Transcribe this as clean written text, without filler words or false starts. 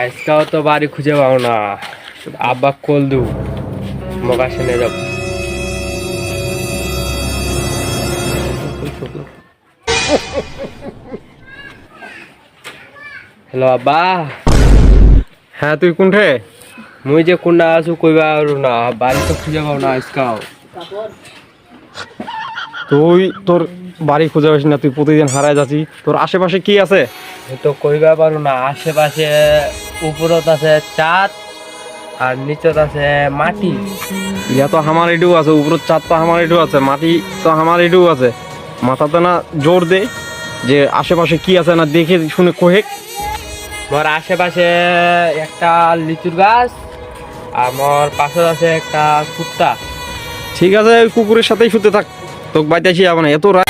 আজকাও তো বাড়ি খুঁজে পাও না, আব্বা কল দু মগা শুনে যাব। হ্যালো আব্বা। হ্যাঁ তুই কোনঠে? মুই যে কোনটা আছো কইবা আর না, বাড়ি তো খুঁজে পাও না আজকাও। তুই তোর বাড়ি খুঁজে পাস না, তুই প্রতিদিন হারায় যাচ্ছি। তোর আশেপাশে কি আছে? তো কইবা পারো না, আশেপাশে উপরত আছে চাঁদ আর নিচত আছে মাটি। ইয়া তো আমার এটুকু আছে, উপরের চাঁদ তো আমার এটুকু আছে, মাটি তো আমার এটুকু আছে। মাথাতে না জোর দে যে আশেপাশে কি আছে না দেখে শুনে কোহেক। মোর আশেপাশে একটা লিচুর গাছ, আমার পাশে আছে একটা কুত্তা। ঠিক আছে, ওই কুকুরের সাথেই শুতে থাক, তোকে বাইতে আসি যাবো না এত রাত।